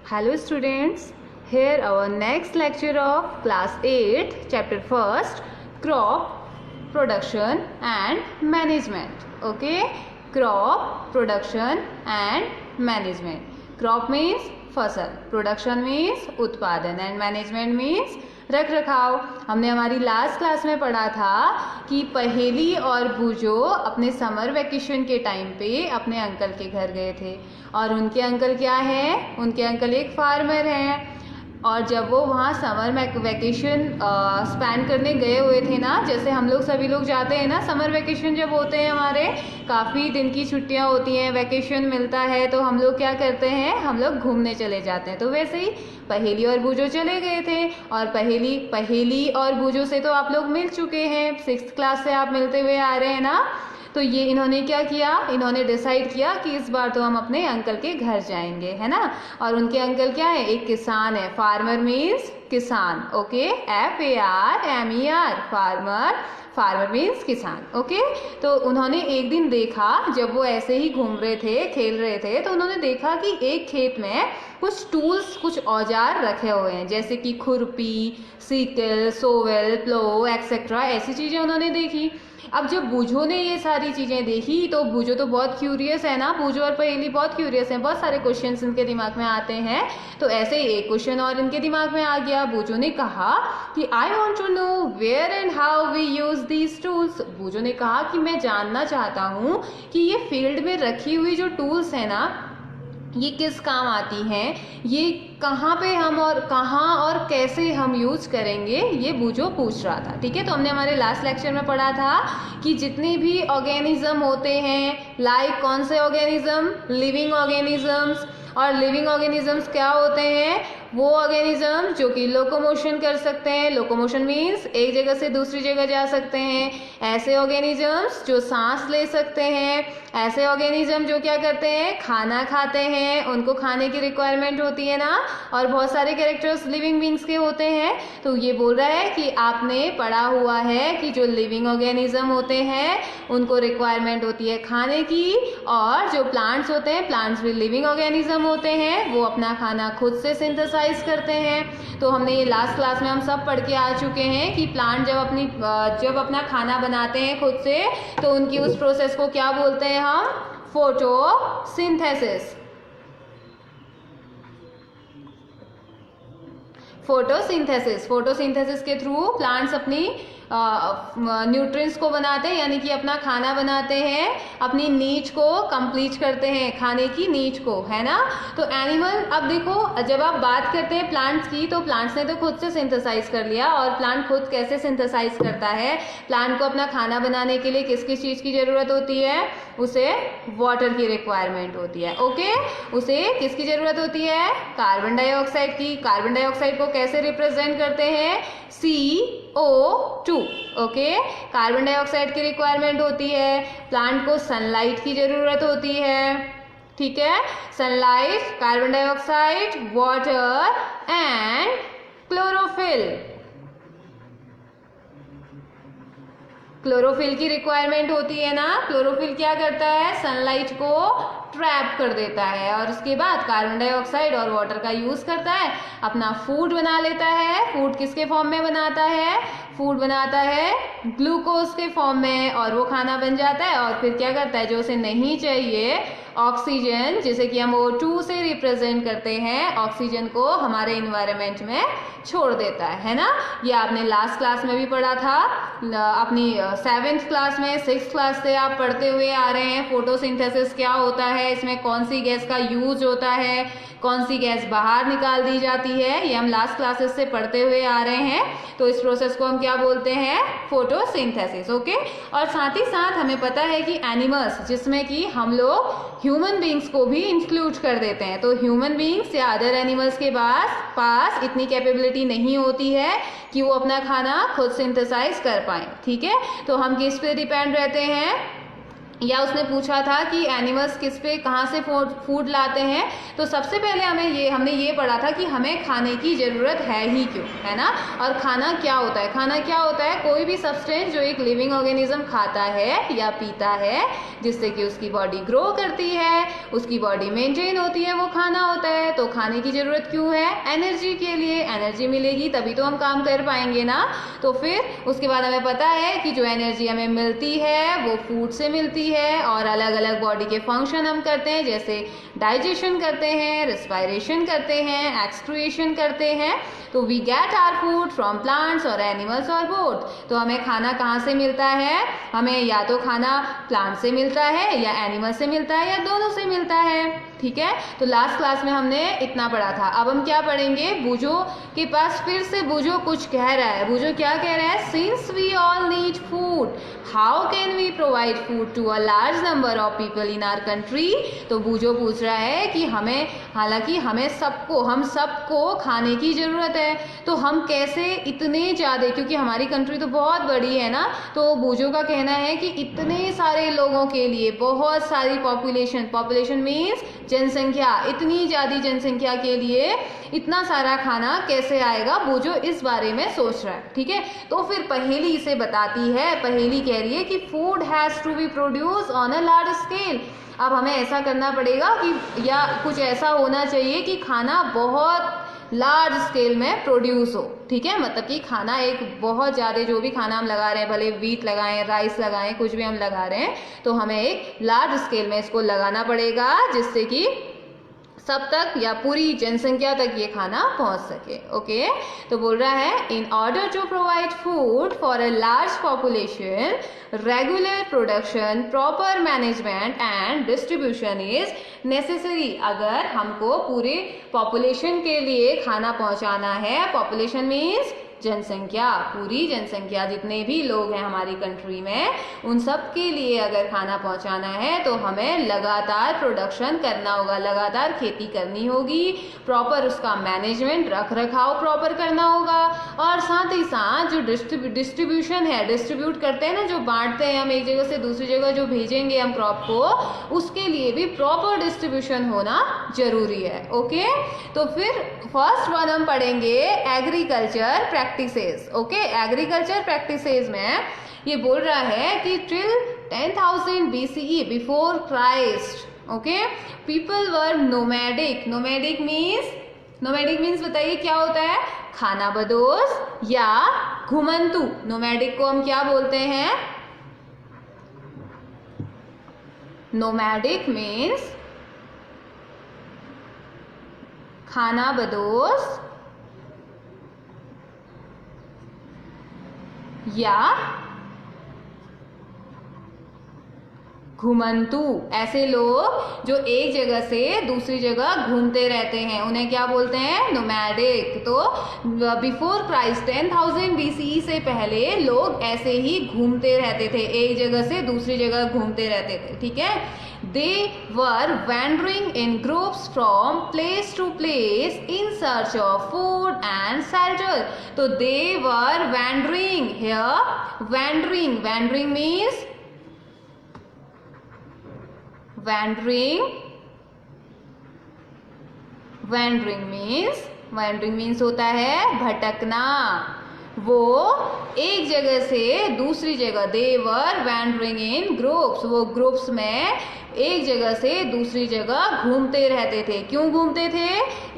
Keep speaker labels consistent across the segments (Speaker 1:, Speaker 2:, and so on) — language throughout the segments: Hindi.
Speaker 1: Hello students, here our next lecture of class 8 chapter 1st crop production and management. Okay, crop production and management. Crop means फसल, प्रोडक्शन मीन्स उत्पादन एंड मैनेजमेंट मीन्स रख रखाव। हमने हमारी लास्ट क्लास में पढ़ा था कि पहेली और बूजो अपने समर वेकेशन के टाइम पे अपने अंकल के घर गए थे और उनके अंकल क्या हैं, उनके अंकल एक फार्मर हैं और जब वो वहाँ समर वैकेशन स्पेंड करने गए हुए थे ना, जैसे हम लोग सभी लोग जाते हैं ना समर वैकेशन जब होते हैं हमारे काफ़ी दिन की छुट्टियाँ होती हैं, वैकेशन मिलता है तो हम लोग क्या करते हैं, हम लोग घूमने चले जाते हैं। तो वैसे ही पहेली और बूजो चले गए थे और पहेली और बूजो से तो आप लोग मिल चुके हैं, 6th क्लास से आप मिलते हुए आ रहे हैं ना। तो ये इन्होंने क्या किया, इन्होंने डिसाइड किया कि इस बार तो हम अपने अंकल के घर जाएंगे, है ना। और उनके अंकल क्या है, एक किसान है। फार्मर मीन्स किसान, okay, FARMER farmer, farmer means किसान, ओके। तो उन्होंने एक दिन देखा, जब वो ऐसे ही घूम रहे थे, खेल रहे थे, तो उन्होंने देखा कि एक खेत में कुछ टूल्स, कुछ औजार रखे हुए हैं, जैसे कि खुरपी, सिकल, सोवेल, प्लो एक्सेट्रा, ऐसी चीज़ें उन्होंने देखी। अब जब बूजो ने ये सारी चीज़ें देखी तो बूजो तो बहुत क्यूरियस है ना, बूजो और पहेली बहुत क्यूरियस हैं, बहुत सारे क्वेश्चंस इनके दिमाग में आते हैं। तो ऐसे ही एक क्वेश्चन और इनके दिमाग में आ गया। बूजो ने कहा कि I want to know where and how we use these tools. बूजो ने कहा कि मैं जानना चाहता हूँ कि ये फील्ड में रखी हुई जो टूल्स है ना, ये किस काम आती हैं, ये कहाँ पे हम और कहाँ और कैसे हम यूज करेंगे, ये बूजो पूछ रहा था। ठीक है, तो हमने हमारे लास्ट लेक्चर में पढ़ा था कि जितने भी ऑर्गेनिज्म होते हैं, लाइक कौन से ऑर्गेनिज्म, लिविंग ऑर्गेनिजम्स। और लिविंग ऑर्गेनिजम्स क्या होते हैं, वो ऑर्गेनिज्म जो कि लोकोमोशन कर सकते हैं, लोकोमोशन मीन्स एक जगह से दूसरी जगह जा सकते हैं। ऐसे ऑर्गेनिजम्स जो सांस ले सकते हैं, ऐसे ऑर्गेनिज्म जो क्या करते हैं, खाना खाते हैं, उनको खाने की रिक्वायरमेंट होती है ना। और बहुत सारे कैरेक्टर्स लिविंग बींग्स के होते हैं। तो ये बोल रहा है कि आपने पढ़ा हुआ है कि जो लिविंग ऑर्गेनिज्म होते हैं उनको रिक्वायरमेंट होती है खाने की, और जो प्लांट्स होते हैं, प्लांट्स भी लिविंग ऑर्गेनिज्म होते हैं, वो अपना खाना खुद से सिंथेसाइज करते हैं। तो हमने ये लास्ट क्लास में हम सब पढ़ के आ चुके हैं कि प्लांट जब अपना खाना बनाते हैं खुद से, तो उनकी उस प्रोसेस को क्या बोलते हैं हम, फोटोसिंथेसिस। फोटोसिंथेसिस के थ्रू प्लांट्स अपनी न्यूट्रिएंट्स को बनाते हैं, यानी कि अपना खाना बनाते हैं, अपनी नीड को कंप्लीट करते हैं, खाने की नीड को, है ना। तो एनिमल, अब देखो जब आप बात करते हैं प्लांट्स की, तो प्लांट्स ने तो खुद से सिंथेसाइज कर लिया। और प्लांट खुद कैसे सिंथेसाइज करता है, प्लांट को अपना खाना बनाने के लिए किस किस चीज़ की ज़रूरत होती है, उसे वाटर की रिक्वायरमेंट होती है, ओके। उसे किसकी ज़रूरत होती है, कार्बन डाइऑक्साइड की। कार्बन डाइऑक्साइड को कैसे रिप्रेजेंट करते हैं, CO2, ओके। कार्बन डाइऑक्साइड की रिक्वायरमेंट होती है। प्लांट को सनलाइट की ज़रूरत होती है, ठीक है, sunlight, carbon dioxide, water and chlorophyll. Chlorophyll की रिक्वायरमेंट होती है ना। क्लोरोफिल क्या करता है, सनलाइट को ट्रैप कर देता है और उसके बाद कार्बन डाइऑक्साइड और वाटर का यूज करता है, अपना फूड बना लेता है। फूड किसके फॉर्म में बनाता है, फूड बनाता है ग्लूकोज के फॉर्म में, और वो खाना बन जाता है। और फिर क्या करता है, जो उसे नहीं चाहिए, ऑक्सीजन, जिसे कि हम O2 से रिप्रेजेंट करते हैं, ऑक्सीजन को हमारे इन्वायरमेंट में छोड़ देता है ना। ये आपने लास्ट क्लास में भी पढ़ा था, अपनी 7th क्लास में, 6th क्लास से आप पढ़ते हुए आ रहे हैं फोटोसिंथेसिस क्या होता है, इसमें कौन सी गैस का यूज होता है, कौन सी गैस बाहर निकाल दी जाती है, ये हम लास्ट क्लासेस से पढ़ते हुए आ रहे हैं। तो इस प्रोसेस को हम क्या बोलते हैं, फोटोसिंथेसिस, ओके। और साथ ही साथ हमें पता है कि एनिमल्स, जिसमें कि हम लोग ह्यूमन बींग्स को भी इंक्लूड कर देते हैं, तो ह्यूमन बींग्स या अदर एनिमल्स के पास इतनी कैपेबिलिटी नहीं होती है कि वो अपना खाना खुद सिंथेसाइज कर पाएं, ठीक है। तो हम किस पे डिपेंड रहते हैं, या उसने पूछा था कि एनिमल्स किस पे कहाँ से फूड लाते हैं, तो सबसे पहले हमने ये पढ़ा था कि हमें खाने की ज़रूरत है ही क्यों, है ना। और खाना क्या होता है, खाना क्या होता है, कोई भी सब्सटेंस जो एक लिविंग ऑर्गेनिज्म खाता है या पीता है जिससे कि उसकी बॉडी ग्रो करती है, उसकी बॉडी मेंटेन होती है, वो खाना होता है। तो खाने की ज़रूरत क्यों है, एनर्जी के लिए। एनर्जी मिलेगी तभी तो हम काम कर पाएंगे ना। तो फिर उसके बाद हमें पता है कि जो एनर्जी हमें मिलती है वो फूड से मिलती है, और अलग अलग बॉडी के फंक्शन हम करते हैं, जैसे डाइजेशन करते हैं, रेस्पिरेशन करते हैं, एक्सक्रिएशन करते हैं। तो we get our food from plants और एनिमल्स और बोथ। तो हमें खाना कहाँ से मिलता है, हमें या तो खाना प्लांट से मिलता है या एनिमल से मिलता है या दोनों से मिलता है, ठीक है। तो लास्ट क्लास में हमने इतना पढ़ा था। अब हम क्या पढ़ेंगे, बूजो के पास फिर से बूजो कुछ कह रहा है। बूजो क्या कह रहा है, since we all need food how can we provide food to a large number of people in our country. तो बूजो पूछ रहा है कि हालांकि हम सबको खाने की ज़रूरत है, तो हम कैसे इतने ज़्यादा, क्योंकि हमारी कंट्री तो बहुत बड़ी है ना। तो बूजो का कहना है कि इतने सारे लोगों के लिए, बहुत सारी पॉपुलेशन मीन्स जनसंख्या, इतनी ज़्यादा जनसंख्या के लिए इतना सारा खाना कैसे आएगा, बूजो इस बारे में सोच रहा है, ठीक है। तो फिर पहेली इसे बताती है। पहेली कह रही है कि food has to be produce on a large scale. अब हमें ऐसा करना पड़ेगा कि, या कुछ ऐसा होना चाहिए कि खाना बहुत लार्ज स्केल में प्रोड्यूस हो, ठीक है। मतलब कि खाना एक बहुत ज़्यादा, जो भी खाना हम लगा रहे हैं, भले व्हीट लगाएं, राइस लगाएं, कुछ भी हम लगा रहे हैं, तो हमें एक लार्ज स्केल में इसको लगाना पड़ेगा जिससे कि सब तक या पूरी जनसंख्या तक ये खाना पहुंच सके। ओके, तो बोल रहा है in order to provide food for a large population regular production proper management and distribution is necessary. अगर हमको पूरे पॉपुलेशन के लिए खाना पहुंचाना है, पॉपुलेशन मीन्स जनसंख्या, पूरी जनसंख्या, जितने भी लोग हैं हमारी कंट्री में, उन सब के लिए अगर खाना पहुंचाना है तो हमें लगातार प्रोडक्शन करना होगा, लगातार खेती करनी होगी, प्रॉपर उसका मैनेजमेंट, रख रखाव प्रॉपर करना होगा, और साथ ही साथ जो डिस्ट्रीब्यूशन है, डिस्ट्रीब्यूट करते हैं ना, जो बांटते हैं हम एक जगह से दूसरी जगह, जो भेजेंगे हम क्रॉप को, उसके लिए भी प्रॉपर डिस्ट्रीब्यूशन होना जरूरी है। ओके, तो फिर फर्स्ट वन हम पढ़ेंगे agriculture practices. Okay, agriculture practices में ये बोल रहा है कि till 10,000 BCE before Christ, okay, people were nomadic. Nomadic means बताइए क्या होता है, खाना बदोश या घुमंतु। नोमैडिक को हम क्या बोलते हैं, नोमैडिक मीन्स खाना बदोश या घुमंतु। ऐसे लोग जो एक जगह से दूसरी जगह घूमते रहते हैं उन्हें क्या बोलते हैं, नोमैडिक। तो बिफोर क्राइस्ट 10,000 BCE से पहले लोग ऐसे ही घूमते रहते थे, एक जगह से दूसरी जगह घूमते रहते थे, ठीक है। They were wandering in groups from place to place in search of food and shelter. तो they were wandering here. Wandering means wandering means होता है भटकना। वो एक जगह से दूसरी जगह, they were wandering in groups, वो ग्रुप्स में एक जगह से दूसरी जगह घूमते रहते थे। क्यों घूमते थे,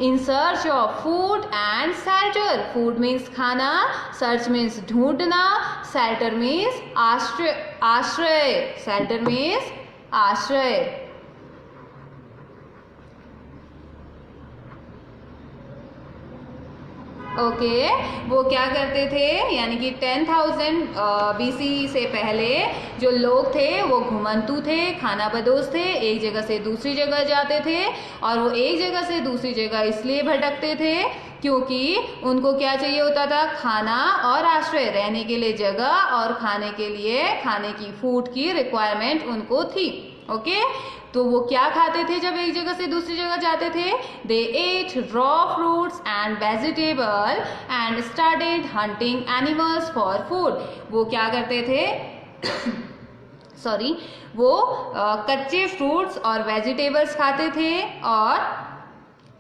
Speaker 1: in search of food and shelter. Food means खाना, सर्च मीन्स ढूंढना, शेल्टर मीन्स आश्रय, शेल्टर मीन्स आश्रय। ओके, वो क्या करते थे, यानी कि 10,000 BCE से पहले जो लोग थे वो घुमंतु थे, खाना बदोश थे, एक जगह से दूसरी जगह जाते थे। और वो एक जगह से दूसरी जगह इसलिए भटकते थे क्योंकि उनको क्या चाहिए होता था, खाना और आश्रय, रहने के लिए जगह और खाने के लिए, खाने की फूड की रिक्वायरमेंट उनको थी। ओके, तो वो क्या खाते थे जब एक जगह से दूसरी जगह जाते थे, they ate raw fruits and vegetable and started hunting animals for food. वो क्या करते थे सॉरी वो कच्चे फ्रूट्स और वेजिटेबल्स खाते थे, और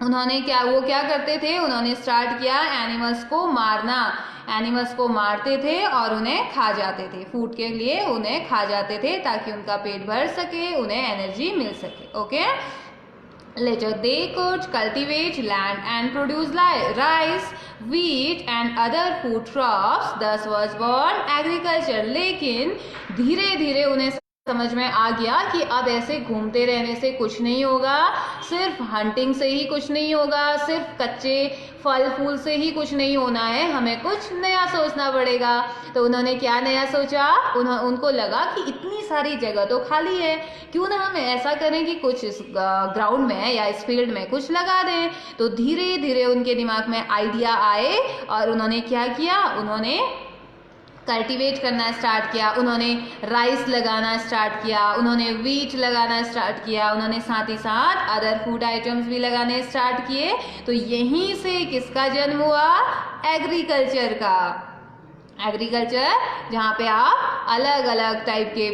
Speaker 1: उन्होंने क्या करते थे, उन्होंने स्टार्ट किया एनिमल्स को मारना। एनिमल्स को मारते थे और उन्हें खा जाते थे, फूड के लिए उन्हें खा जाते थे ताकि उनका पेट भर सके, उन्हें एनर्जी मिल सके। Okay, later they could cultivate land and produce rice, wheat and other food crops, thus was born agriculture। लेकिन धीरे धीरे उन्हें समझ में आ गया कि अब ऐसे घूमते रहने से कुछ नहीं होगा, सिर्फ हंटिंग से ही कुछ नहीं होगा, सिर्फ कच्चे फल फूल से ही कुछ नहीं होना है, हमें कुछ नया सोचना पड़ेगा। तो उन्होंने क्या नया सोचा, उनको लगा कि इतनी सारी जगह तो खाली है, क्यों ना हम ऐसा करें कि कुछ इस ग्राउंड में या इस फील्ड में कुछ लगा दें। तो धीरे धीरे उनके दिमाग में आइडिया आए और उन्होंने क्या किया, उन्होंने कल्टीवेट करना स्टार्ट किया, उन्होंने राइस लगाना स्टार्ट किया, उन्होंने वीट लगाना स्टार्ट किया, उन्होंने साथ ही साथ अदर फूड आइटम्स भी लगाने स्टार्ट किए। तो यहीं से किसका जन्म हुआ, एग्रीकल्चर का। एग्रीकल्चर जहाँ पे आप अलग अलग टाइप के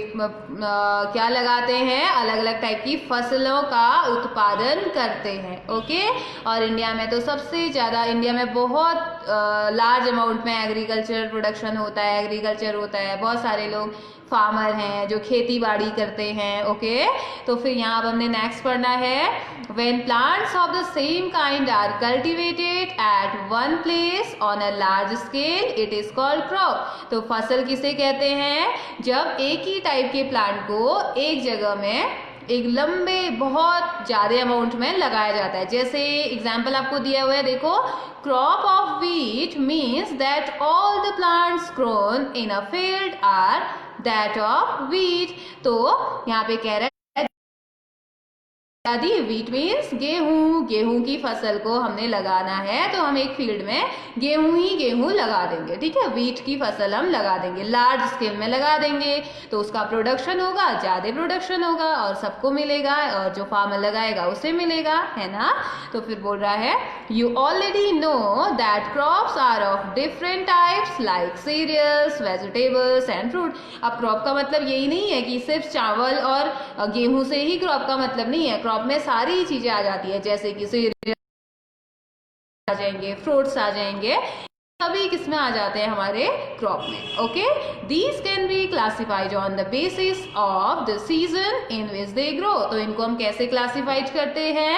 Speaker 1: क्या लगाते हैं, अलग अलग टाइप की फसलों का उत्पादन करते हैं। ओके, और इंडिया में तो सबसे ज़्यादा, इंडिया में बहुत लार्ज अमाउंट में एग्रीकल्चर प्रोडक्शन होता है, एग्रीकल्चर होता है, बहुत सारे लोग फार्मर हैं जो खेती बाड़ी करते हैं। ओके, तो फिर यहाँ अब हमने नेक्स्ट पढ़ना है, when plants of the same kind are cultivated at one place on a large scale it is called crop। तो फसल किसे कहते हैं, जब एक ही टाइप के प्लांट को एक जगह में एक लंबे बहुत ज़्यादा अमाउंट में लगाया जाता है। जैसे एग्जाम्पल आपको दिया हुआ है, देखो, crop of wheat means that all the plants grown in a field are that of wheat. तो यहाँ पे कह रहा है आदि, वीट मीन्स गेहूं, गेहूं की फसल को हमने लगाना है तो हम एक फील्ड में गेहूं लगा देंगे। ठीक है, वीट की फसल हम लगा देंगे, लार्ज स्केल में लगा देंगे, तो उसका प्रोडक्शन होगा, ज़्यादा प्रोडक्शन होगा और सबको मिलेगा, और जो फार्मर लगाएगा उसे मिलेगा, है ना। तो फिर बोल रहा है, you already know that crops are of different types like cereals, vegetables and fruit. अब क्रॉप का मतलब यही नहीं है कि सिर्फ चावल और गेहूं से ही क्रॉप का मतलब नहीं है, क्रॉप में सारी चीजें आ जाती है, जैसे कि सीरियल आ जाएंगे, फ्रूट्स आ जाएंगे, सभी किसमें आ जाते हैं, हमारे क्रॉप में। Okay, these can be classified on the basis of the season in which they grow. तो इनको हम कैसे क्लासिफाइड करते हैं,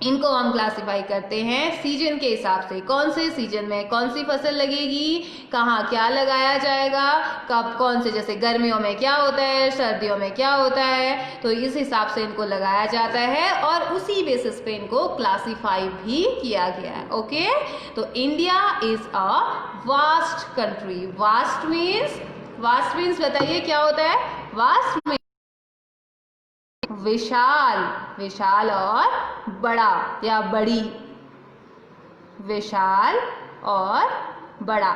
Speaker 1: इनको हम क्लासिफाई करते हैं सीजन के हिसाब से, कौन से सीजन में कौन सी फसल लगेगी, कहाँ क्या लगाया जाएगा, कब कौन से, जैसे गर्मियों में क्या होता है, सर्दियों में क्या होता है, तो इस हिसाब से इनको लगाया जाता है और उसी बेसिस पे इनको क्लासिफाई भी किया गया है। ओके, तो India is a vast country. Vast means बताइए क्या होता है, वास्ट विशाल, विशाल और बड़ा या बड़ी, विशाल और बड़ा।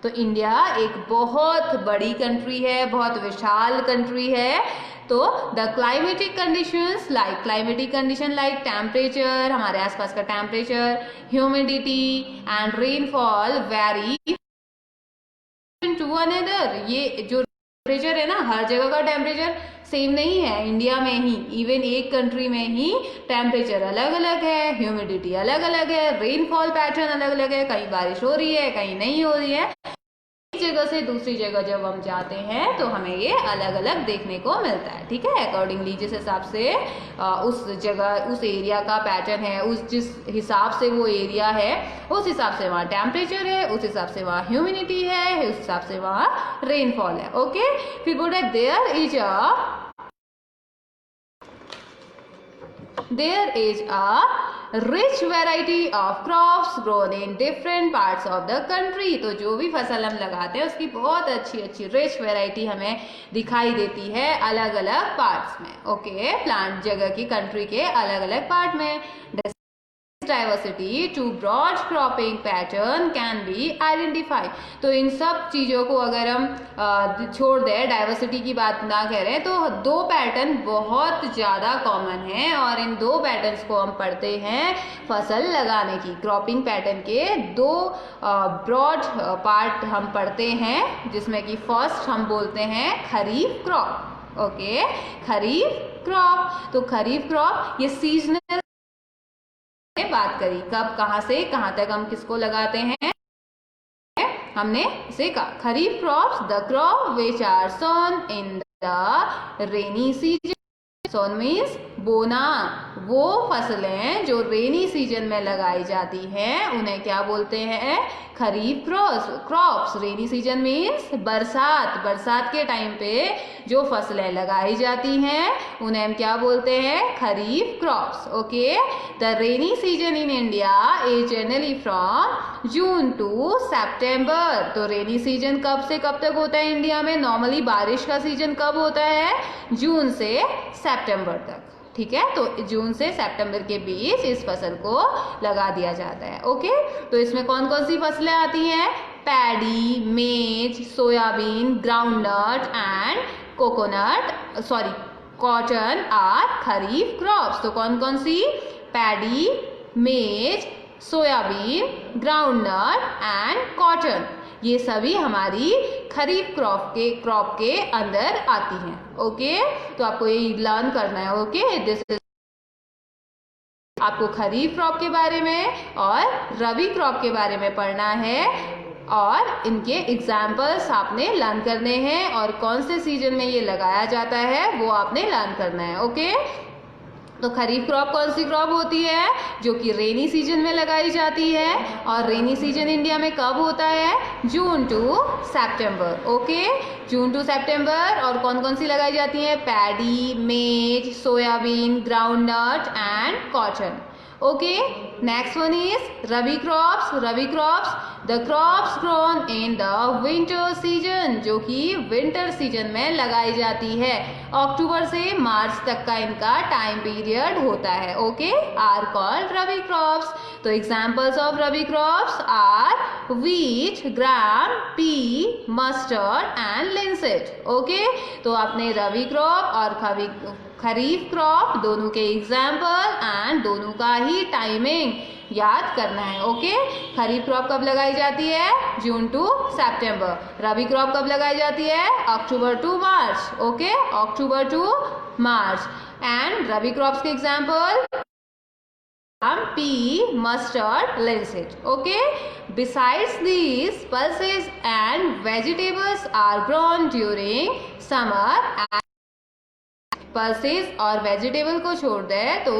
Speaker 1: तो इंडिया एक बहुत बड़ी कंट्री है, बहुत विशाल कंट्री है। तो the climatic condition like temperature, हमारे आसपास का temperature, humidity and rainfall vary to one another. ये जो टेम्परेचर है ना, हर जगह का टेम्परेचर सेम नहीं है, इंडिया में ही, इवन एक कंट्री में ही टेम्परेचर अलग अलग है, ह्यूमिडिटी अलग अलग है, रेनफॉल पैटर्न अलग अलग है, कहीं बारिश हो रही है, कहीं नहीं हो रही है। एक जगह से दूसरी जगह जब हम जाते हैं तो हमें ये अलग अलग देखने को मिलता है। ठीक है, अकॉर्डिंगली जिस हिसाब से उस जगह, उस एरिया का पैटर्न है, उस जिस हिसाब से वो एरिया है, उस हिसाब से वहाँ टेम्परेचर है, उस हिसाब से वहाँ ह्यूमिडिटी है, उस हिसाब से वहाँ रेनफॉल है। ओके, फिर बोल रहा है there is a rich variety of crops grown in different parts of the country। तो जो भी फसल हम लगाते हैं उसकी बहुत अच्छी रिच वैरायटी हमें दिखाई देती है अलग अलग पार्ट्स में। ओके, प्लांट जगह की, कंट्री के अलग अलग पार्ट में। diversity, two broad cropping pattern can be identified. तो इन सब चीज़ों को अगर हम छोड़ दें, डाइवर्सिटी की बात ना करें, तो दो पैटर्न बहुत ज़्यादा कॉमन हैं और इन दो पैटर्न्स को हम पढ़ते हैं फसल लगाने की। क्रॉपिंग पैटर्न के दो ब्रॉड पार्ट हम पढ़ते हैं, जिसमें कि फर्स्ट हम बोलते हैं खरीफ क्रॉप। ओके, खरीफ क्रॉप। तो खरीफ क्रॉप ये सीजनल बात करी, कब कहाँ से कहाँ तक हम किसको लगाते हैं, हमने इसे कहा kharif crops the crop which are sown in the rainy season. Sown means बोना, वो फसलें जो रेनी सीजन में लगाई जाती हैं उन्हें क्या बोलते हैं, kharif crops. Rainy season means बरसात के टाइम पे जो फसलें लगाई जाती हैं उन्हें हम क्या बोलते हैं, kharif crops. Okay, the rainy season in India is generally from June to September. तो रेनी सीजन कब से कब तक होता है इंडिया में? नॉर्मली बारिश का सीजन कब होता है? जून से सितंबर तक। ठीक है, तो जून से सितंबर के बीच इस फसल को लगा दिया जाता है। ओके, तो इसमें कौन कौन सी फसलें आती हैं? Paddy, maize, soybean, groundnut and cotton are kharif crops. तो कौन कौन सी? Paddy, maize, soybean, groundnut and cotton, ये सभी हमारी खरीफ क्रॉप के अंदर आती हैं। ओके, तो आपको ये लर्न करना है। ओके, दिस इज आपको खरीफ क्रॉप के बारे में और रबी क्रॉप के बारे में पढ़ना है और इनके एग्जाम्पल्स आपने लर्न करने हैं और कौन से सीजन में ये लगाया जाता है वो आपने लर्न करना है। ओके, तो खरीफ क्रॉप कौन सी क्रॉप होती है? जो कि रेनी सीजन में लगाई जाती है और रेनी सीजन इंडिया में कब होता है? June to September. Okay, June to September. और कौन कौन सी लगाई जाती है? Paddy, maize, soybean, groundnut and cotton. Okay, next one is rabi crops the crops grown in the winter season, जो कि विंटर सीजन में लगाई जाती है। अक्टूबर से मार्च तक का इनका टाइम पीरियड होता है। Okay, are called rabi crops. तो examples of rabi crops are wheat, gram, pea, mustard and linseed. Okay, तो आपने रबी क्रॉप और खरीफ क्रॉप दोनों के एग्जाम्पल एंड दोनों का ही टाइमिंग याद करना है। ओके, खरीफ क्रॉप कब लगाई जाती है? June to September. Rabi crop कब लगाई जाती है? October to March. Okay, October to March. And rabi crops के example pea, mustard, linseed. Okay, besides these, pulses and vegetables are grown during summer. Pulses और वेजिटेबल को छोड़ दें तो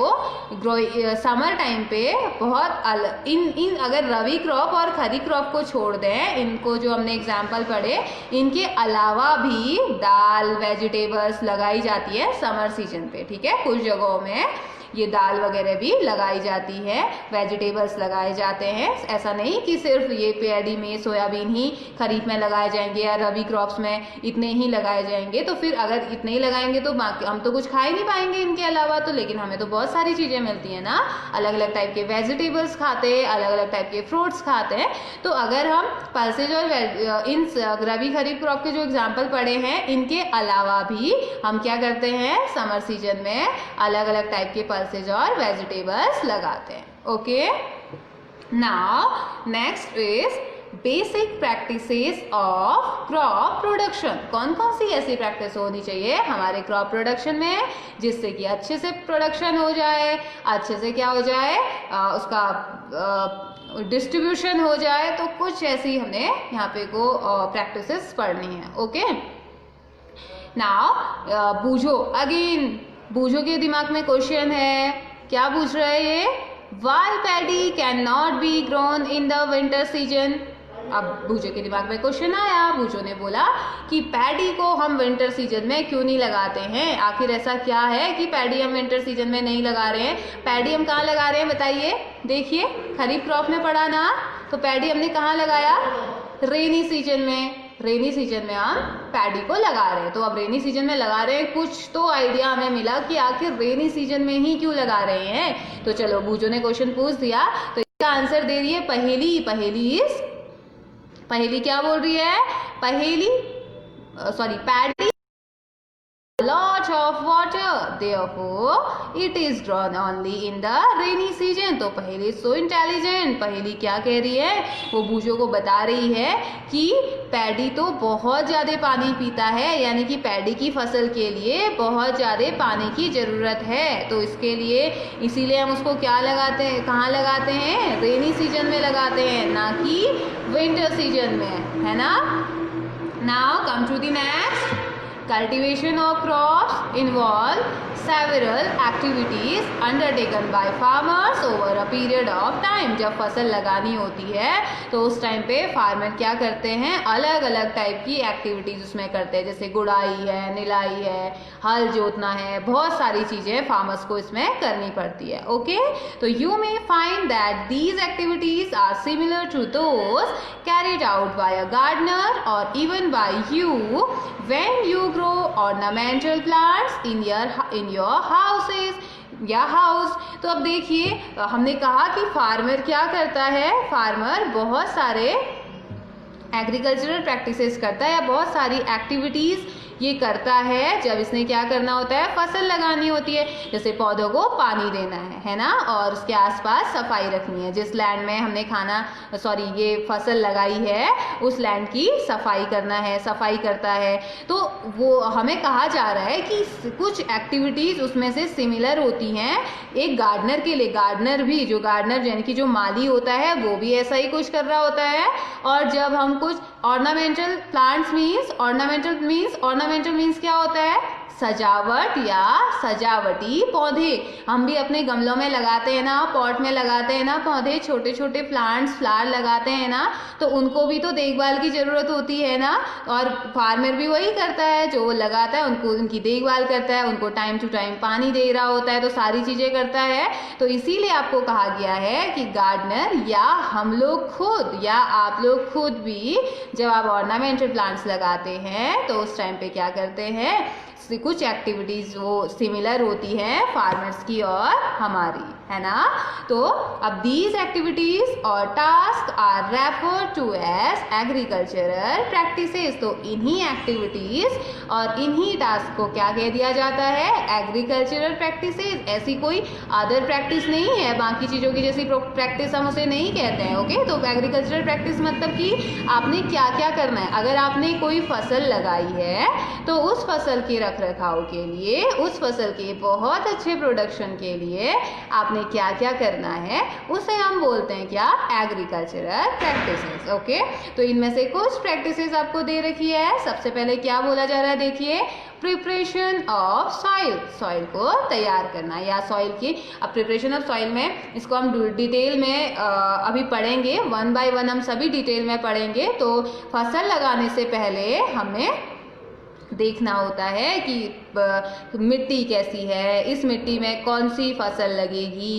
Speaker 1: समर टाइम पे बहुत इन अगर रबी क्रॉप और खरीफ क्रॉप को छोड़ दें, इनको जो हमने एग्जाम्पल पढ़े, इनके अलावा भी दाल, वेजिटेबल्स लगाई जाती है समर सीजन पे। ठीक है, कुछ जगहों में ये दाल वगैरह भी लगाई जाती है, वेजिटेबल्स लगाए जाते हैं। ऐसा नहीं कि सिर्फ ये पैडी में सोयाबीन ही खरीफ में लगाए जाएंगे या रबी क्रॉप्स में इतने ही लगाए जाएंगे। तो फिर अगर इतने ही लगाएंगे तो बाकी हम तो कुछ खा ही नहीं पाएंगे इनके अलावा। तो लेकिन हमें तो बहुत सारी चीज़ें मिलती हैं ना, अलग अलग टाइप के वेजिटेबल्स खाते हैं, अलग अलग टाइप के फ्रूट्स खाते हैं। तो अगर हम पल्सेज और इन रबी खरीफ क्रॉप के जो एग्जाम्पल पढ़े हैं, इनके अलावा भी हम क्या करते हैं, समर सीजन में अलग अलग टाइप के पल्सेज और वेजिटेबल्स लगाते हैं। Okay, now next is basic practices of crop production. कौन कौन सी ऐसी प्रैक्टिस होनी चाहिए हमारे क्रॉप प्रोडक्शन में जिससे कि अच्छे से प्रोडक्शन हो जाए, अच्छे से क्या हो जाए, उसका डिस्ट्रीब्यूशन हो जाए। तो कुछ ऐसी हमने यहाँ पे को प्रैक्टिसेस पढ़नी है। ओके, नाउ बूझो अगेन, बूझो के दिमाग में क्वेश्चन है, क्या पूछ रहा है ये, why paddy can not be grown in the winter season. अब बूझो के दिमाग में क्वेश्चन आया, बूझो ने बोला कि पैडी को हम विंटर सीजन में क्यों नहीं लगाते हैं, आखिर ऐसा क्या है कि पैडी हम विंटर सीजन में नहीं लगा रहे हैं। पैडी हम कहाँ लगा रहे हैं बताइए, देखिए खरीफ क्रॉप में पढ़ा ना, तो पैडी हमने कहाँ लगाया, रेनी सीजन में। रेनी सीजन में हम पैडी को लगा रहे हैं। तो अब रेनी सीजन में लगा रहे हैं, कुछ तो आइडिया हमें मिला कि आखिर रेनी सीजन में ही क्यों लगा रहे हैं। तो चलो बूजो ने क्वेश्चन पूछ दिया, तो इसका आंसर दे रही है पहेली। पहेली क्या बोल रही है? Paddy lot of water, therefore it is drawn only in the rainy season। तो पहेली so intelligent, पहेली क्या कह रही है? वो बूजो को बता रही है कि पैडी तो बहुत ज़्यादा पानी पीता है, यानी कि पैडी की फसल के लिए बहुत ज़्यादा पानी की ज़रूरत है। तो इसके लिए इसीलिए हम उसको क्या लगाते हैं, कहाँ लगाते हैं? रेनी सीजन में लगाते हैं, ना कि विंटर सीजन में, है ना। Now come to the next. Cultivation of crops involve several activities undertaken by farmers over a period of time। जब फसल लगानी होती है तो उस टाइम पे फार्मर क्या करते हैं? अलग अलग टाइप की एक्टिविटीज उसमें करते हैं, जैसे गुड़ाई है, निलाई है, हल जोतना है, बहुत सारी चीजें फार्मर्स को इसमें करनी पड़ती है। ओके, तो you may find that these activities are similar to those carried out by a gardener or even by you when you grow ornamental plants in your houses या हाउस। तो अब देखिए, हमने कहा कि फार्मर क्या करता है? फार्मर बहुत सारे एग्रीकल्चरल प्रैक्टिसेस करता है या बहुत सारी एक्टिविटीज़ ये करता है जब इसने क्या करना होता है? फसल लगानी होती है, जैसे पौधों को पानी देना है ना, और उसके आसपास सफाई रखनी है। जिस लैंड में हमने ये फसल लगाई है उस लैंड की सफाई करना है, सफाई करता है। तो वो हमें कहा जा रहा है कि कुछ एक्टिविटीज़ उसमें से सिमिलर होती हैं एक गार्डनर के लिए। गार्डनर यानी कि जो माली होता है वो भी ऐसा ही कुछ कर रहा होता है। और जब हम कुछ ऑर्नामेंटल प्लांट्स ऑर्नामेंटल मीन्स क्या होता है? सजावट या सजावटी पौधे। हम भी अपने गमलों में लगाते हैं ना, पॉट में लगाते हैं ना पौधे, छोटे छोटे प्लांट्स, फ्लावर लगाते हैं ना, तो उनको भी तो देखभाल की ज़रूरत होती है ना। और फार्मर भी वही करता है, जो वो लगाता है उनको उनकी देखभाल करता है, उनको टाइम टू टाइम पानी दे रहा होता है, तो सारी चीज़ें करता है। तो इसीलिए आपको कहा गया है कि गार्डनर या हम लोग खुद या आप लोग खुद भी जब आप ऑर्नामेंटल प्लांट्स लगाते हैं तो उस टाइम पे क्या करते हैं? कुछ एक्टिविटीज़ वो सिमिलर होती हैं फार्मर्स की और हमारी, है ना। तो अब दीज एक्टिविटीज़ और task are refer to as agricultural practices. तो इन्हीं एक्टिविटीज़ और इन्हीं टास्क को क्या कह दिया जाता है? Agricultural practices. ऐसी कोई अदर प्रैक्टिस नहीं है, बाकी चीज़ों की जैसी प्रैक्टिस हम उसे नहीं कहते हैं। ओके, तो एग्रीकल्चरल प्रैक्टिस मतलब कि आपने क्या क्या करना है। अगर आपने कोई फसल लगाई है तो उस फसल के रख रखाव के लिए, उस फसल के बहुत अच्छे प्रोडक्शन के लिए आपने क्या क्या करना है, उसे हम बोलते हैं क्या? Agricultural practices. ओके, तो इनमें से कुछ प्रैक्टिसेस आपको दे रखी है। सबसे पहले क्या बोला जा रहा है? देखिए, प्रिपरेशन ऑफ सॉइल, सॉइल को तैयार करना या सॉइल की। अब प्रिपरेशन ऑफ सॉइल में इसको हम डिटेल में अभी पढ़ेंगे, 1 बाय 1 हम सभी डिटेल में पढ़ेंगे। तो फसल लगाने से पहले हमें देखना होता है कि मिट्टी कैसी है, इस मिट्टी में कौन सी फसल लगेगी,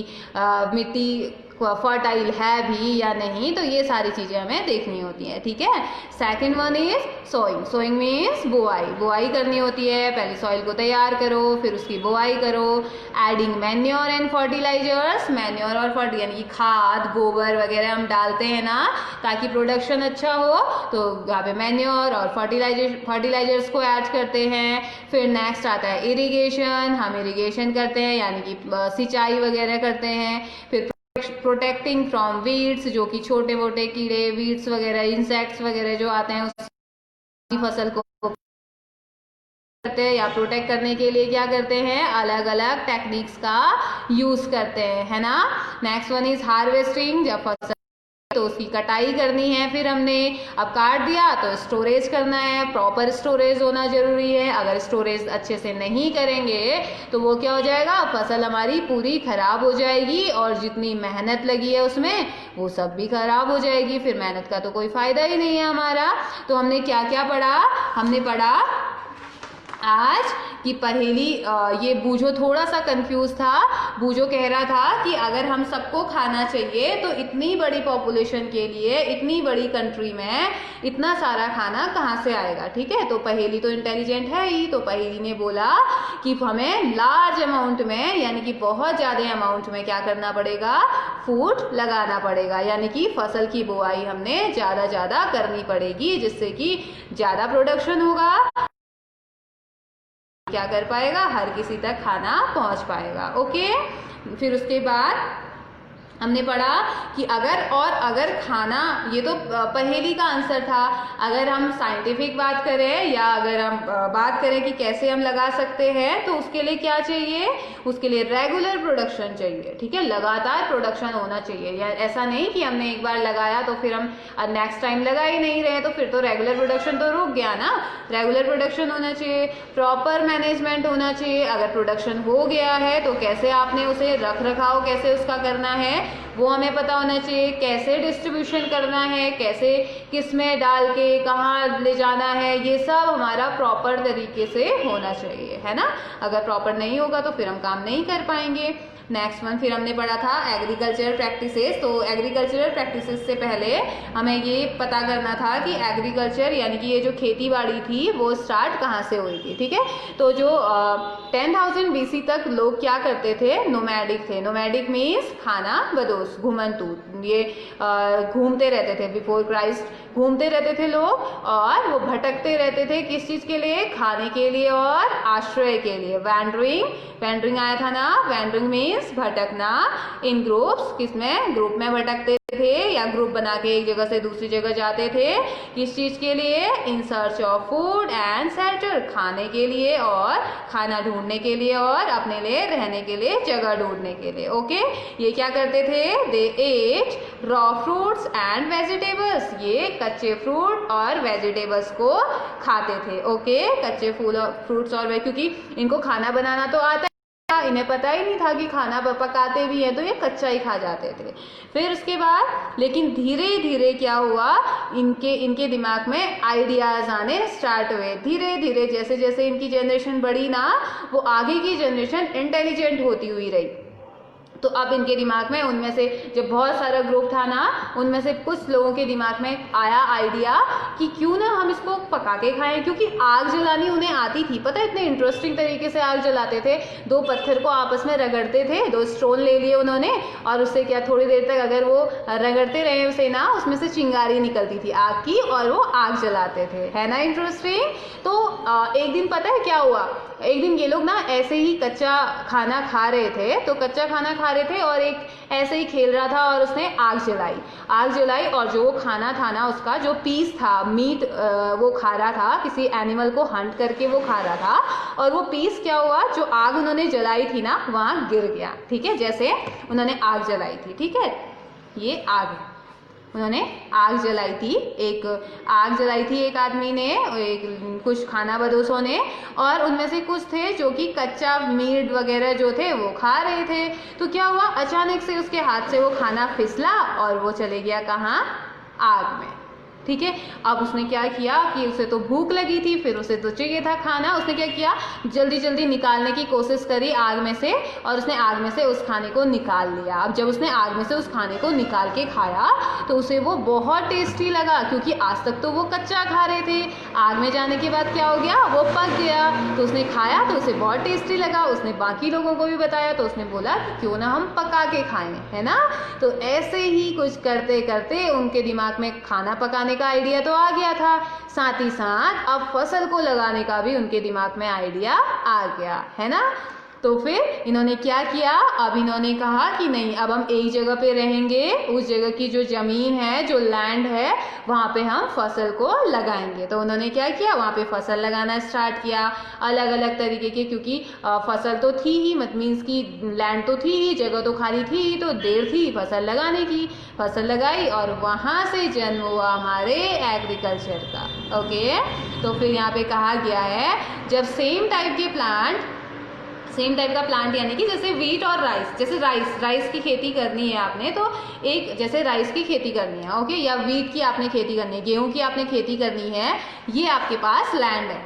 Speaker 1: मिट्टी फर्टाइल है भी या नहीं, तो ये सारी चीज़ें हमें देखनी होती हैं। ठीक है। Second one is sowing. Sowing means बुआई, बुआई करनी होती है। पहले सॉइल को तैयार करो, फिर उसकी बुआई करो। Adding manure and fertilizers, manure और फर्ट यानी कि खाद, गोबर वगैरह हम डालते हैं ना ताकि प्रोडक्शन अच्छा हो, तो यहाँ पे मैन्योर और फर्टिलाइजर्स को ऐड करते हैं। फिर नेक्स्ट आता है इरिगेशन, हम इरिगेशन करते हैं यानी कि सिंचाई वगैरह करते हैं। फिर प्रोटेक्टिंग फ्रॉम वीड्स, जो कि छोटे मोटे कीड़े, वीड्स वगैरह, इंसेक्ट्स वगैरह जो आते हैं उस फसल को करते हैं या प्रोटेक्ट करने के लिए क्या करते हैं? अलग अलग टेक्निक्स का यूज करते हैं, है ना। नेक्स्ट वन इज हार्वेस्टिंग, जब फसल तो उसकी कटाई करनी है। फिर हमने अब काट दिया तो स्टोरेज करना है, प्रॉपर स्टोरेज होना जरूरी है। अगर स्टोरेज अच्छे से नहीं करेंगे तो वो क्या हो जाएगा? फसल हमारी पूरी खराब हो जाएगी और जितनी मेहनत लगी है उसमें वो सब भी खराब हो जाएगी। फिर मेहनत का तो कोई फायदा ही नहीं है हमारा। तो हमने क्या क्या पढ़ा? हमने पढ़ा आज कि पहेली ये बूझो थोड़ा सा कंफ्यूज था। बूझो कह रहा था कि अगर हम सबको खाना चाहिए तो इतनी बड़ी पॉपुलेशन के लिए इतनी बड़ी कंट्री में इतना सारा खाना कहाँ से आएगा। ठीक है, तो पहेली तो इंटेलिजेंट है ही, तो पहेली ने बोला कि हमें लार्ज अमाउंट में यानी कि बहुत ज़्यादा अमाउंट में क्या करना पड़ेगा, फूड लगाना पड़ेगा, यानी कि फसल की बुआई हमने ज़्यादा करनी पड़ेगी, जिससे कि ज़्यादा प्रोडक्शन होगा, क्या कर पाएगा, हर किसी तक खाना पहुंच पाएगा। ओके, फिर उसके बाद हमने पढ़ा कि अगर खाना, ये तो पहेली का आंसर था। अगर हम साइंटिफिक बात करें या अगर हम बात करें कि कैसे हम लगा सकते हैं, तो उसके लिए क्या चाहिए, उसके लिए रेगुलर प्रोडक्शन चाहिए। ठीक है, लगातार प्रोडक्शन होना चाहिए, या ऐसा नहीं कि हमने एक बार लगाया तो फिर हम नेक्स्ट टाइम लगा ही नहीं रहे, तो फिर तो रेगुलर प्रोडक्शन तो रुक गया ना। रेगुलर प्रोडक्शन होना चाहिए, प्रॉपर मैनेजमेंट होना चाहिए। अगर प्रोडक्शन हो गया है तो कैसे आपने उसे रख रखाव कैसे उसका करना है वो हमें पता होना चाहिए, कैसे डिस्ट्रीब्यूशन करना है, कैसे किस में डाल के कहाँ ले जाना है, ये सब हमारा प्रॉपर तरीके से होना चाहिए, है ना। अगर प्रॉपर नहीं होगा तो फिर हम काम नहीं कर पाएंगे। नेक्स्ट वन फिर हमने पढ़ा था एग्रीकल्चरल प्रैक्टिसेस। तो एग्रीकल्चरल प्रैक्टिसेस से पहले हमें ये पता करना था कि एग्रीकल्चर यानी कि ये जो खेती बाड़ी थी वो स्टार्ट कहाँ से हुई थी। ठीक है, तो जो 10,000 BC तक लोग क्या करते थे, नोमैडिक थे। नोमैडिक मीन्स खाना बदोश, घुमंतू, ये घूमते रहते थे। बिफोर क्राइस्ट घूमते रहते थे लोग, और वो भटकते रहते थे किस चीज़ के लिए, खाने के लिए और आश्रय के लिए। वैंडरिंग आया था ना, वैंडरिंग मीन्स भटकना। इन ग्रुप्स, किसमें, ग्रुप में भटकते थे या ग्रुप बना के एक जगह से दूसरी जगह जाते थे, किस चीज के लिए, in search of food and shelter, खाने के लिए और खाना ढूंढने के लिए और अपने लिए रहने के लिए जगह ढूंढने के लिए। ओके, ये क्या करते थे, they ate raw fruits and vegetables, ये कच्चे फ्रूट और वेजिटेबल्स को खाते थे। ओके, कच्चे फ्रूट्स और क्योंकि इनको खाना बनाना तो आता, इन्हें पता ही नहीं था कि खाना पकाते भी हैं, तो ये कच्चा ही खा जाते थे। फिर उसके बाद लेकिन धीरे धीरे क्या हुआ, इनके दिमाग में आइडियाज आने स्टार्ट हुए। धीरे धीरे जैसे जैसे इनकी जनरेशन बढ़ी ना, वो आगे की जनरेशन इंटेलिजेंट होती हुई रही। तो अब इनके दिमाग में, उनमें से जब बहुत सारा ग्रुप था ना, उनमें से कुछ लोगों के दिमाग में आया आइडिया कि क्यों ना हम इसको पका के खाएं, क्योंकि आग जलानी उन्हें आती थी। पता है इतने इंटरेस्टिंग तरीके से आग जलाते थे, 2 पत्थर को आपस में रगड़ते थे, 2 स्टोन ले लिए उन्होंने, और उससे क्या थोड़ी देर तक अगर वो रगड़ते रहे उसे ना, उसमें से चिंगारी निकलती थी आग की, और वो आग जलाते थे, है ना इंटरेस्टिंग। तो एक दिन पता है क्या हुआ, एक दिन ये लोग ना ऐसे ही कच्चा खाना खा रहे थे, तो कच्चा खाना खा रहे थे और एक ऐसे ही खेल रहा था और उसने आग जलाई और जो खाना था ना, उसका जो पीस था, मीट वो खा रहा था, किसी एनिमल को हंट करके वो खा रहा था, और वो पीस क्या हुआ, जो आग उन्होंने जलाई थी ना, वहाँ गिर गया। ठीक है, जैसे उन्होंने आग जलाई थी, ठीक है, ये आग है, उन्होंने आग जलाई थी, एक आदमी ने, कुछ खाना बदोशों ने, और उनमें से कुछ थे जो कि कच्चा मीट वगैरह जो थे वो खा रहे थे। तो क्या हुआ, अचानक से उसके हाथ से वो खाना फिसला और वो चले गया कहाँ, आग में। ठीक है, अब उसने क्या किया कि उसे तो भूख लगी थी, फिर उसे तो चाहिए था खाना, उसने क्या किया, जल्दी जल्दी निकालने की कोशिश करी आग में से, और उसने आग में से उस खाने को निकाल लिया। अब जब उसने आग में से उस खाने को निकाल के खाया तो उसे वो बहुत टेस्टी लगा, क्योंकि आज तक तो वो कच्चा खा रहे थे, आग में जाने के बाद क्या हो गया, वो पक गया। तो उसने खाया तो उसे बहुत टेस्टी लगा, उसने बाकी लोगों को भी बताया, तो उसने बोला कि क्यों ना हम पका के खाएं, है ना। तो ऐसे ही कुछ करते करते उनके दिमाग में खाना पकाने का आइडिया तो आ गया था, साथ ही साथ अब फसल को लगाने का भी उनके दिमाग में आइडिया आ गया, है ना। तो फिर इन्होंने क्या किया, अब इन्होंने कहा कि नहीं, अब हम एक जगह पे रहेंगे, उस जगह की जो ज़मीन है, जो लैंड है, वहाँ पे हम फसल को लगाएंगे। तो उन्होंने क्या किया, वहाँ पे फसल लगाना स्टार्ट किया, अलग अलग तरीके के, क्योंकि फसल तो थी ही, मीन्स की लैंड तो थी ही, जगह तो खाली थी ही, तो देर थी फसल लगाने की। फसल लगाई और वहाँ से जन्म हुआ हमारे एग्रीकल्चर का। ओके, तो फिर यहाँ पे कहा गया है, जब सेम टाइप का प्लांट यानी कि जैसे वीट और राइस, जैसे राइस की खेती करनी है आपने, तो एक जैसे राइस की खेती करनी है, ओके, या वीट की आपने खेती करनी है, गेहूं की आपने खेती करनी है, ये आपके पास लैंड है।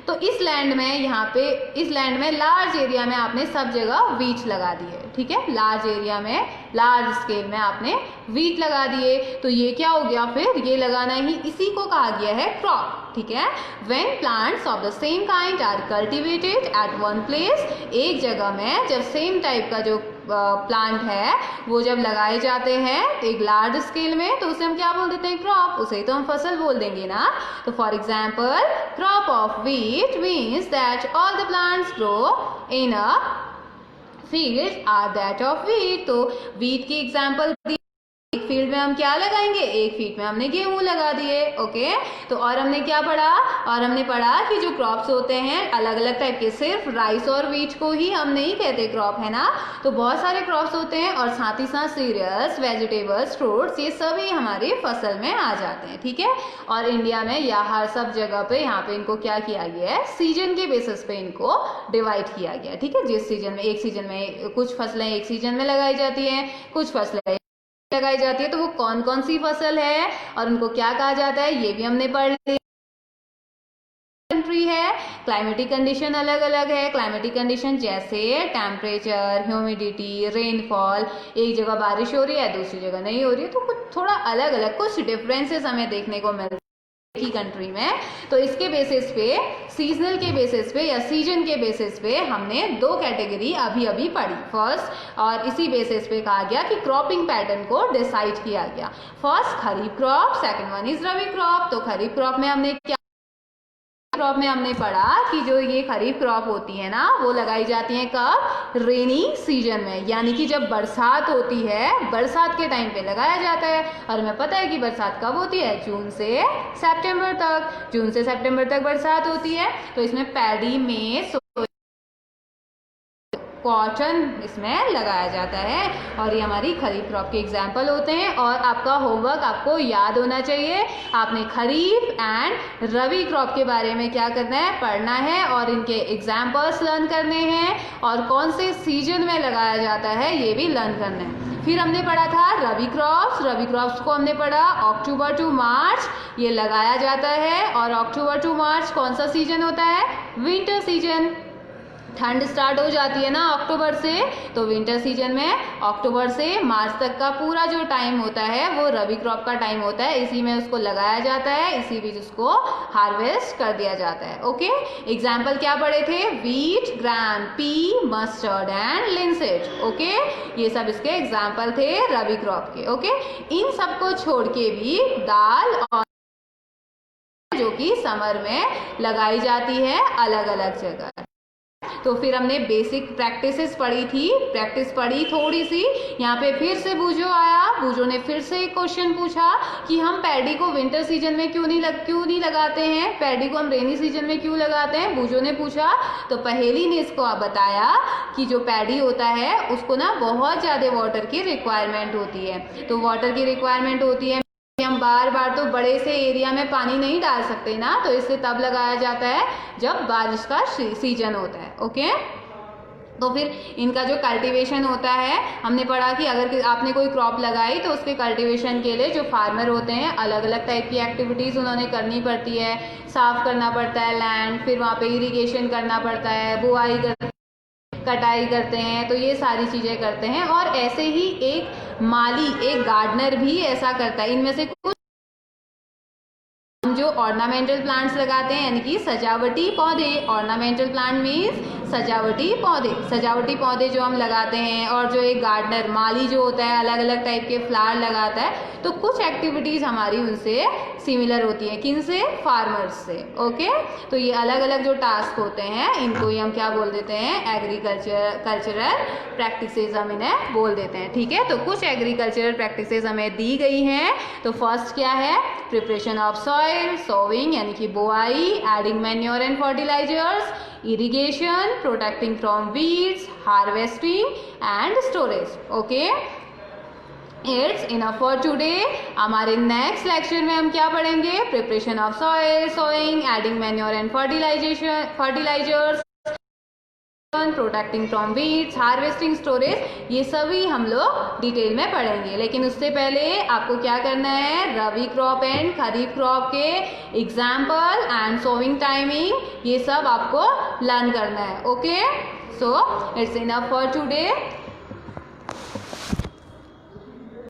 Speaker 1: तो इस लैंड में, यहाँ पे इस लैंड में लार्ज एरिया में आपने सब जगह वीट लगा दिए, ठीक है, लार्ज एरिया में लार्ज स्केल में आपने वीट लगा दिए। तो ये क्या हो गया, फिर ये लगाना ही, इसी को कहा गया है क्रॉप, ठीक है। When plants of the same kind are cultivated at one place, एक जगह में जब सेम टाइप का जो प्लांट है वो जब लगाए जाते हैं एक लार्ज स्केल में, तो उसे हम क्या बोल देते हैं, क्रॉप, उसे तो हम फसल बोल देंगे ना। तो for example crop of wheat means that all the plants grow in a field are that of wheat. तो वीट की एग्जाम्पल, एक फील्ड में हम क्या लगाएंगे, एक फील्ड में हमने गेहूं लगा दिए, ओके। तो और हमने क्या पढ़ा, और हमने पढ़ा कि जो क्रॉप्स होते हैं अलग अलग टाइप के, सिर्फ राइस और वीट को ही हम नहीं कहते क्रॉप, है ना। तो बहुत सारे क्रॉप्स होते हैं और साथ ही साथ सीरियल्स, वेजिटेबल्स, फ्रूट्स, ये सभी हमारी फसल में आ जाते हैं, ठीक है। और इंडिया में या हर सब जगह पे यहाँ पे इनको क्या किया गया है, सीजन के बेसिस पे इनको डिवाइड किया गया है, ठीक है। जिस सीजन में, एक सीजन में कुछ फसलें एक सीजन में लगाई जाती हैं, कुछ फसलें लगाई जाती है, तो वो कौन कौन सी फसल है और उनको क्या कहा जाता है ये भी हमने पढ़ लिया। कंट्री है, क्लाइमेटिक कंडीशन अलग अलग है, क्लाइमेटिक कंडीशन जैसे टेम्परेचर, ह्यूमिडिटी, रेनफॉल, एक जगह बारिश हो रही है दूसरी जगह नहीं हो रही है, तो कुछ थोड़ा अलग अलग कुछ डिफरेंसेस हमें देखने को मिलते हैं की कंट्री में। तो इसके बेसिस पे, सीजनल के बेसिस पे या सीजन के बेसिस पे हमने दो कैटेगरी अभी अभी पढ़ी फर्स्ट, और इसी बेसिस पे कहा गया कि क्रॉपिंग पैटर्न को डिसाइड किया गया। First kharif crop, second one is rabi crop. तो खरीफ क्रॉप में हमने क्या, क्रॉप में हमने पढ़ा कि जो ये खरीफ क्रॉप होती है ना वो लगाई जाती है कब, रेनी सीजन में, यानी कि जब बरसात होती है, बरसात के टाइम पे लगाया जाता है। और हमें पता है कि बरसात कब होती है, जून से सितंबर तक, जून से सितंबर तक बरसात होती है। तो इसमें पैडी में कॉटन इसमें लगाया जाता है, और ये हमारी खरीफ क्रॉप के एग्जाम्पल होते हैं। और आपका होमवर्क आपको याद होना चाहिए, आपने खरीफ एंड रबी क्रॉप के बारे में क्या करना है, पढ़ना है, और इनके एग्जाम्पल्स लर्न करने हैं, और कौन से सीजन में लगाया जाता है ये भी लर्न करना है। फिर हमने पढ़ा था रबी क्रॉप्स, रबी क्रॉप्स को हमने पढ़ा अक्टूबर टू मार्च ये लगाया जाता है, और अक्टूबर टू मार्च कौन सा सीजन होता है, विंटर सीजन। ठंड स्टार्ट हो जाती है ना अक्टूबर से, तो विंटर सीजन में अक्टूबर से मार्च तक का पूरा जो टाइम होता है वो रबी क्रॉप का टाइम होता है, इसी में उसको लगाया जाता है, इसी बीच उसको हार्वेस्ट कर दिया जाता है, ओके। एग्जाम्पल क्या पढ़े थे, wheat, gram, pea, mustard and linseed, okay. ये सब इसके एग्जाम्पल थे रबी क्रॉप के, ओके। इन सबको छोड़ के भी दाल और जो कि समर में लगाई जाती है अलग अलग जगह। तो फिर हमने बेसिक प्रैक्टिसेस पढ़ी थी, प्रैक्टिस पढ़ी थोड़ी सी। यहाँ पे फिर से बूजो आया, बूजो ने फिर से एक क्वेश्चन पूछा कि हम पैडी को विंटर सीजन में क्यों नहीं लगाते हैं, पैडी को हम रेनी सीजन में क्यों लगाते हैं, बूजो ने पूछा। तो पहेली ने इसको बताया कि जो पैडी होता है उसको ना बहुत ज़्यादा वाटर की रिक्वायरमेंट होती है। तो वाटर की रिक्वायरमेंट होती है, हम बार बार तो बड़े से एरिया में पानी नहीं डाल सकते ना, तो इसे तब लगाया जाता है जब बारिश का सीजन होता है, ओके। तो फिर इनका जो कल्टीवेशन होता है, हमने पढ़ा कि अगर आपने कोई क्रॉप लगाई तो उसके कल्टीवेशन के लिए जो फार्मर होते हैं अलग अलग टाइप की एक्टिविटीज़ उन्होंने करनी पड़ती है, साफ करना पड़ता है लैंड, फिर वहाँ पे इरीगेशन करना पड़ता है, बुआई कटाई करते हैं, तो ये सारी चीज़ें करते हैं। और ऐसे ही एक माली, एक गार्डनर भी ऐसा करता है। इनमें से कुछ हम जो ऑर्नामेंटल प्लांट्स लगाते हैं यानी कि सजावटी पौधे, ऑर्नामेंटल प्लांट मीन्स सजावटी पौधे जो हम लगाते हैं, और जो एक गार्डनर माली जो होता है अलग अलग टाइप के फ्लावर लगाता है, तो कुछ एक्टिविटीज़ हमारी उनसे सिमिलर होती हैं, किनसे, फार्मर्स से, ओके। तो ये अलग अलग जो टास्क होते हैं इनको ही हम क्या बोल देते हैं, कल्चरल प्रैक्टिसेस हम इन्हें बोल देते हैं, ठीक है। तो कुछ एग्रीकल्चरल प्रैक्टिसेस हमें दी गई हैं। तो फर्स्ट क्या है, प्रिपरेशन ऑफ सॉइल, सोविंग यानी कि बोआई, adding manure and fertilizers, irrigation, protecting from weeds, harvesting and storage, okay. It's enough for today. हमारे नेक्स्ट लेक्चर में हम क्या पढ़ेंगे, preparation of soil, sowing, adding manure and fertilizers, protecting from weeds, harvesting, storage, ये सभी हम लोग डिटेल में पढ़ेंगे। लेकिन उससे पहले आपको क्या करना है, रबी क्रॉप एंड खरीफ क्रॉप के एग्जाम्पल एंड सोविंग टाइमिंग, ये सब आपको लर्न करना है। Okay, so it's enough for today.